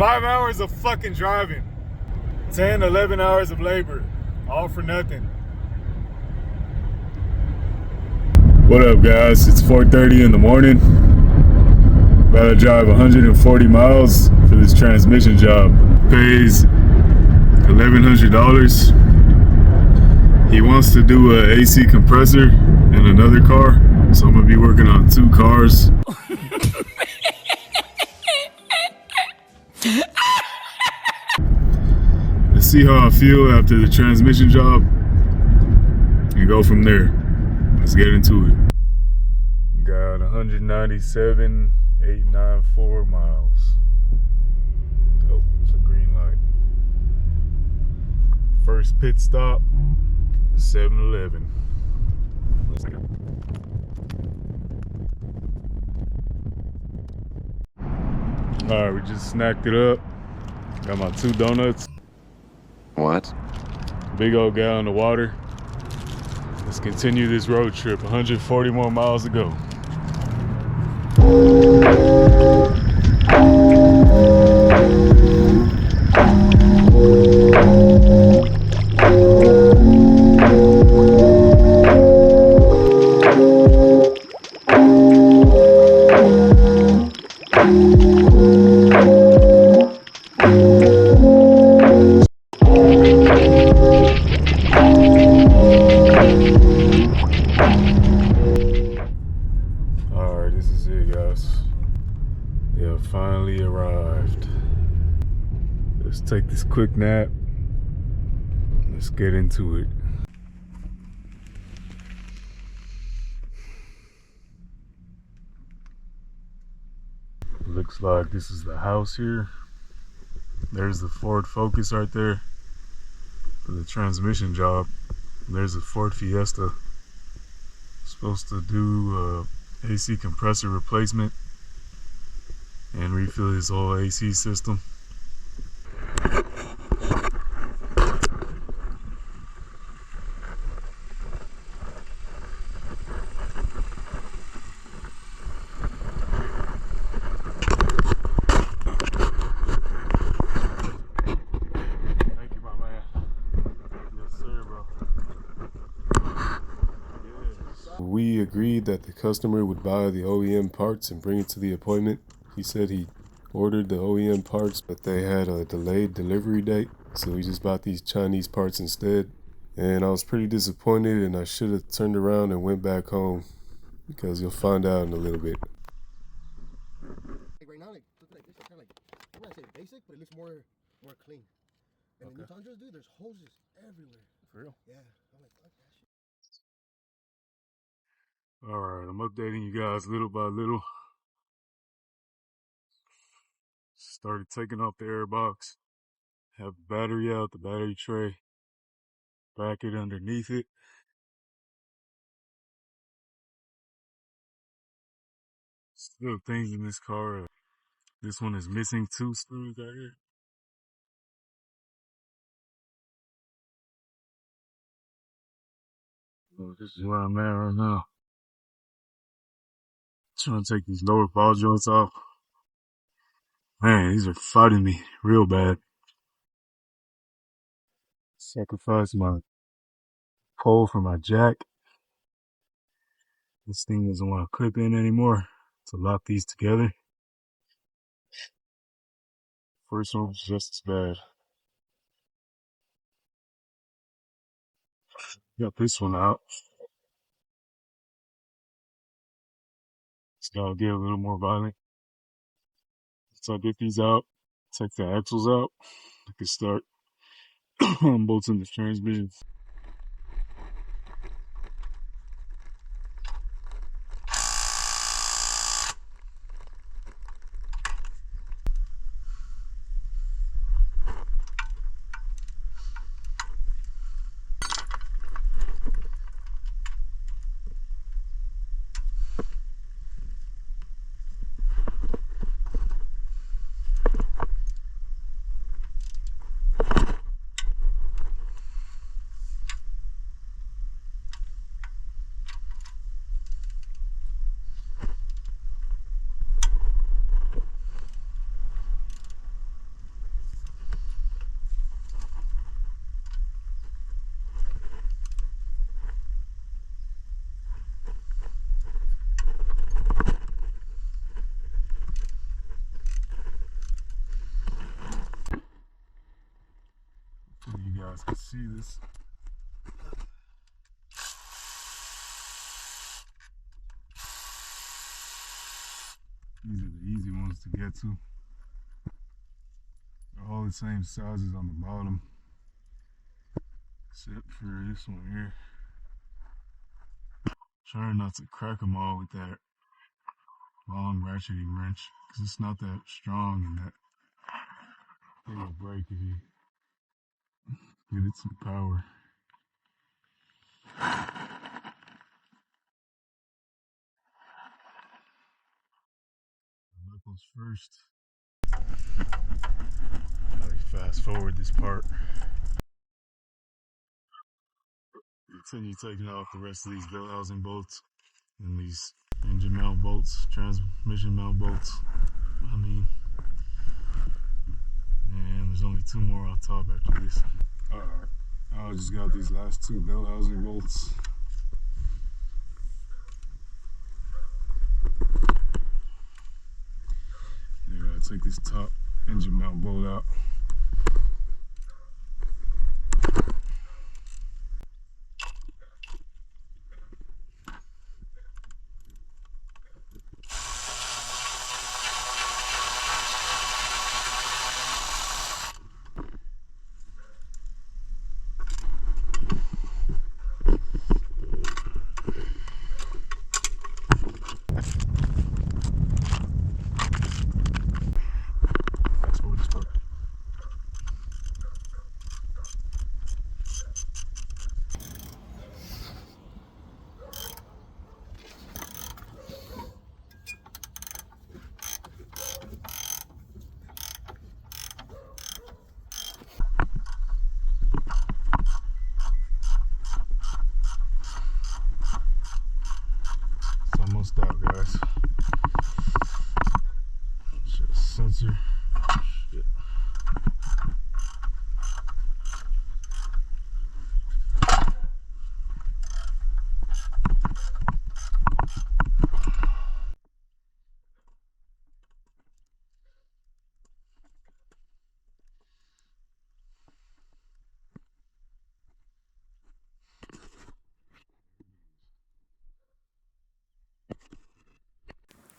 5 hours of fucking driving. 10, 11 hours of labor. All for nothing. What up, guys? It's 4:30 in the morning. About to drive 140 miles for this transmission job. Pays $1,100. He wants to do a AC compressor in another car, so I'm gonna be working on 2 cars. Let's see how I feel after the transmission job and go from there. Let's get into it. Got 197,894 miles. Oh, it's a green light. First pit stop, 7-Eleven. Let's go. Alright, we just snacked it up. Got my 2 donuts. What? Big old gallon of water. Let's continue this road trip. 140 more miles to go. Alright, this is it, guys. They have finally arrived. Let's take this quick nap. Let's get into it. Looks like this is the house here. There's the Ford Focus right there for the transmission job. There's a Ford Fiesta. Supposed to do AC compressor replacement and refill his whole AC system. Thank you, my man. Yes, sir, bro. We agreed that the customer would buy the OEM parts and bring it to the appointment. He said he ordered the OEM parts, but they had a delayed delivery date, so we just bought these Chinese parts instead. And I was pretty disappointed, and I should have turned around and went back home, because you'll find out in a little bit. Like right now, like look like this, it's kind of like, I wouldn't say basic, but it looks more clean. And the new Tundras, dude, there's hoses everywhere. For real? Yeah. I'm like, fuck that shit. Alright, I'm updating you guys little by little. Started taking off the air box. Have the battery out, the battery tray. Bracket underneath it. Still things in this car. This one is missing 2 screws right here. So this is where I'm at right now. Trying to take these lower ball joints off. Man, these are fighting me real bad. Sacrifice my pole for my jack. This thing doesn't want to clip in anymore to lock these together. First one was just as bad. Got this one out. It's gotta get a little more violent. So I get these out, take the axles out, I can start unbolting the transmission. guys can see this. These are the easy ones to get to. They're all the same sizes on the bottom, except for this one here. Trying not to crack them all with that long ratcheting wrench, because it's not that strong and that thing will break if you give it some power. Knuckles first. Fast forward this part. Continue taking off the rest of these belt housing bolts and these engine mount bolts, transmission mount bolts. And there's only 2 more on top after this. Alright, I just got these last 2 belt housing bolts. I gotta take this top engine mount bolt out. Almost out, guys. Just sensor. Shit.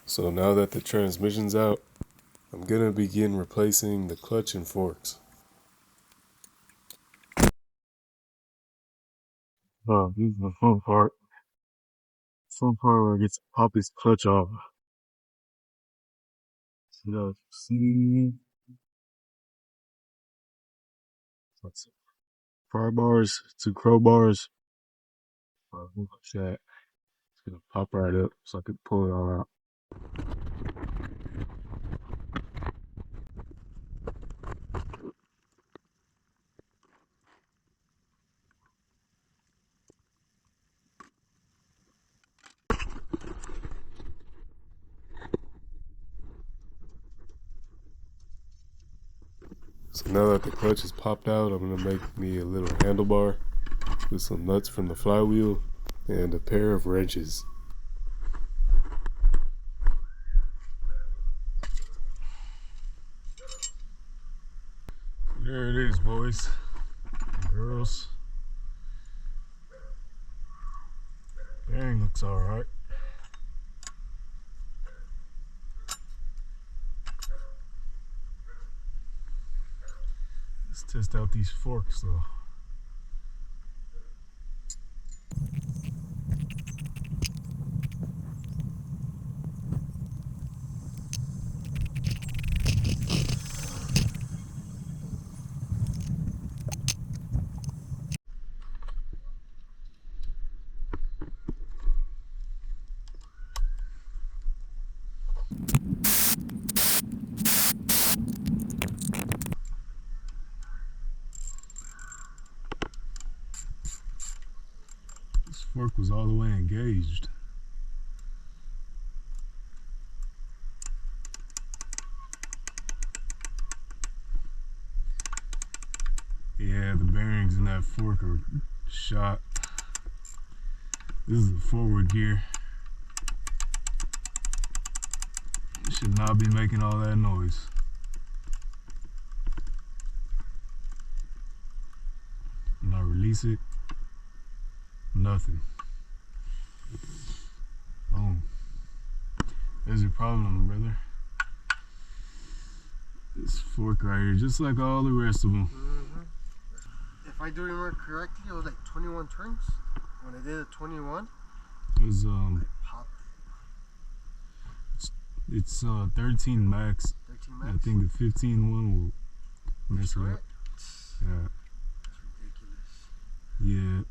So now that the transmission's out, I'm gonna begin replacing the clutch and forks. Oh, this is the fun part. Fun part where I get to pop this clutch off. See, let's see. Pry bars, 2 crowbars. Look at that. It's gonna pop right up so I can pull it all out. So now that the clutch is popped out, I'm gonna make me a little handlebar with some nuts from the flywheel and a pair of wrenches. There it is, boys and girls. Bearing looks alright. Let's test out these forks though. This fork was all the way engaged. Yeah, the bearings in that fork are shot. This is the forward gear. It should not be making all that noise. release it. Nothing. Oh, there's your problem, brother. This fork right here, just like all the rest of them. If I do remember correctly, it was like 21 turns. When I did a 21, It was I popped it's 13 max. 13 max. I think the 15 one will mess it up. Yeah. That's ridiculous.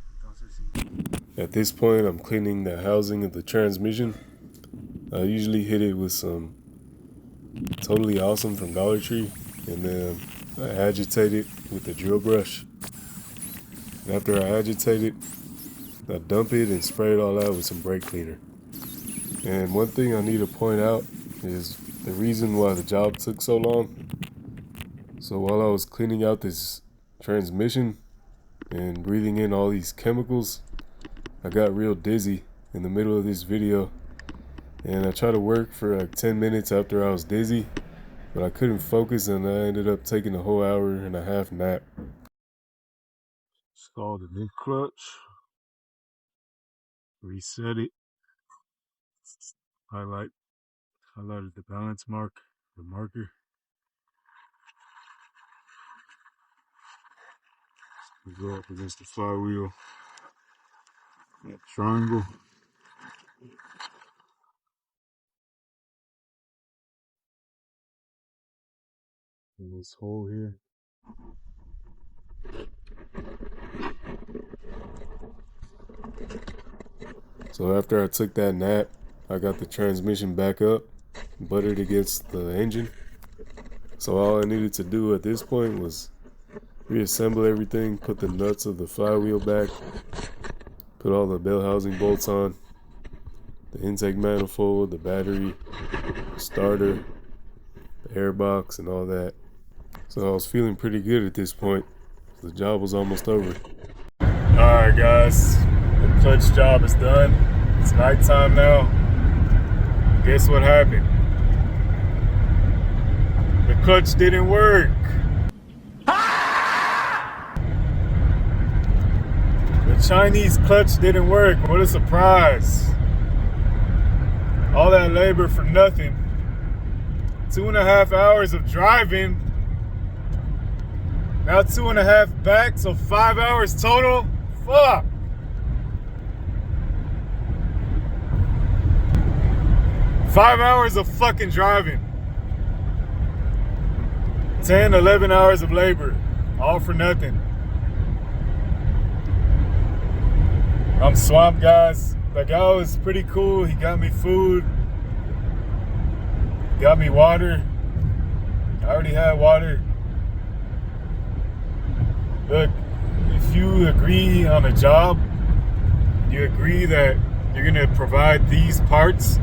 Yeah. At this point, I'm cleaning the housing of the transmission. I usually hit it with some Totally Awesome from Dollar Tree, and then I agitate it with the drill brush. And after I agitate it, I dump it and spray it all out with some brake cleaner. And one thing I need to point out is the reason why the job took so long. So while I was cleaning out this transmission and breathing in all these chemicals, I got real dizzy in the middle of this video. And I tried to work for like 10 minutes after I was dizzy, but I couldn't focus, and I ended up taking a whole hour-and-a-half nap. Install the new clutch, reset it, highlighted the balance mark, the marker. We go up against the flywheel, that triangle. And this hole here. So after I took that nap, I got the transmission back up, butted against the engine. So all I needed to do at this point was reassemble everything, put the nuts of the flywheel back, put all the bell housing bolts on, the intake manifold, the battery, the starter, the air box, and all that. So I was feeling pretty good at this point. The job was almost over. Alright guys, the clutch job is done. It's nighttime now. Guess what happened? The clutch didn't work. The Chinese clutch didn't work. What a surprise. All that labor for nothing. 2.5 hours of driving. Now 2.5 back, so 5 hours total. Fuck. Five hours of fucking driving. 10, 11 hours of labor. All for nothing. I'm swamped, guys. The guy was pretty cool. He got me food. Got me water. I already had water. Look, if you agree on a job, you agree that you're gonna provide these parts,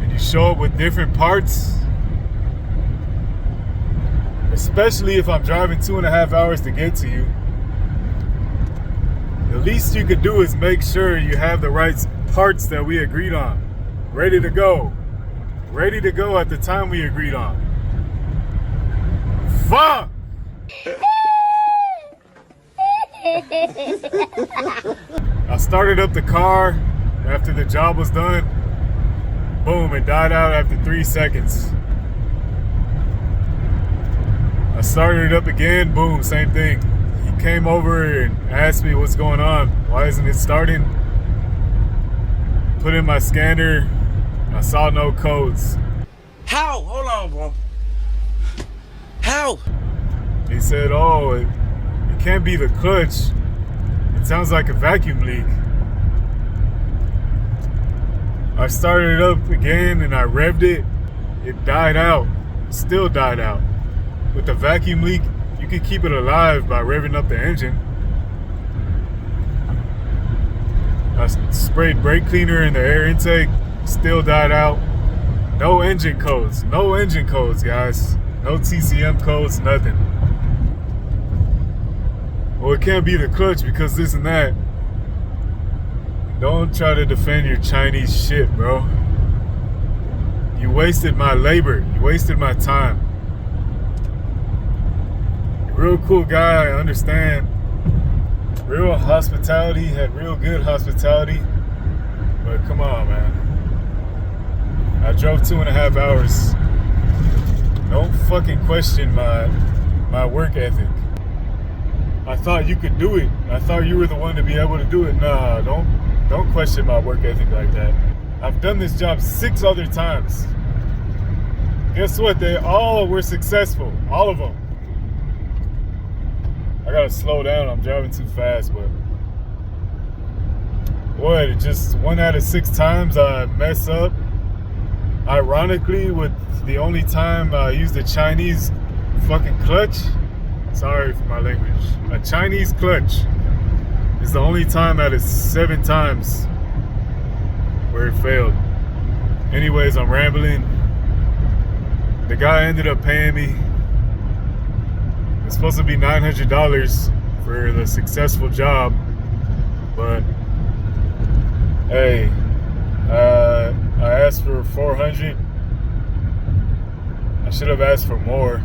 and you show up with different parts, especially if I'm driving 2.5 hours to get to you, the least you could do is make sure you have the right parts that we agreed on, ready to go at the time we agreed on. Fuck! I started up the car after the job was done. Boom, it died out after 3 seconds. I started it up again, boom, same thing. He came over and asked me what's going on. Why isn't it starting? Put in my scanner, I saw no codes. How? Hold on, bro. How? He said, oh, it can't be the clutch. It sounds like a vacuum leak. I started it up again and I revved it. It died out. Still died out. With the vacuum leak, you can keep it alive by revving up the engine. I sprayed brake cleaner in the air intake. Still died out. No engine codes. No engine codes, guys. No TCM codes, nothing. Well, it can't be the clutch because this and that. Don't try to defend your Chinese shit, bro. You wasted my labor. You wasted my time. You Real cool guy, I understand. Real hospitality, had real good hospitality. But come on, man. I drove 2.5 hours. Don't fucking question my work ethic. I thought you could do it. I thought you were the one to be able to do it. Nah, don't question my work ethic like that. I've done this job 6 other times. Guess what? They all were successful. All of them. I gotta slow down. I'm driving too fast, but what? Just 1 out of 6 times I mess up. Ironically, with the only time I used a Chinese fucking clutch. Sorry for my language. A Chinese clutch is the only time out of 7 times where it failed. Anyways, I'm rambling. The guy ended up paying me. It's supposed to be $900 for the successful job, but hey, I asked for $400. I should have asked for more,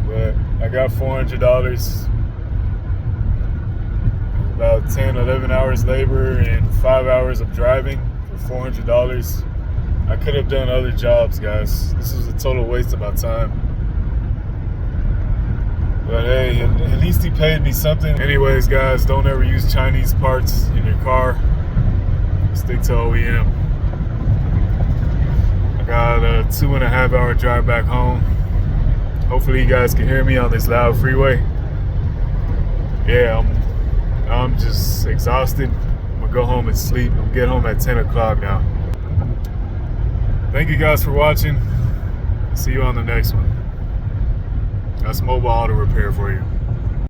but I got $400. About 10, 11 hours labor and 5 hours of driving for $400. I could have done other jobs, guys. This was a total waste of my time. But hey, at least he paid me something. Anyways, guys, don't ever use Chinese parts in your car. Stick to OEM. I got a 2.5 hour drive back home. Hopefully you guys can hear me on this loud freeway. Yeah, I'm just exhausted. I'm gonna go home and sleep. I'm gonna get home at 10 o'clock now. Thank you guys for watching. See you on the next one. That's mobile auto repair for you.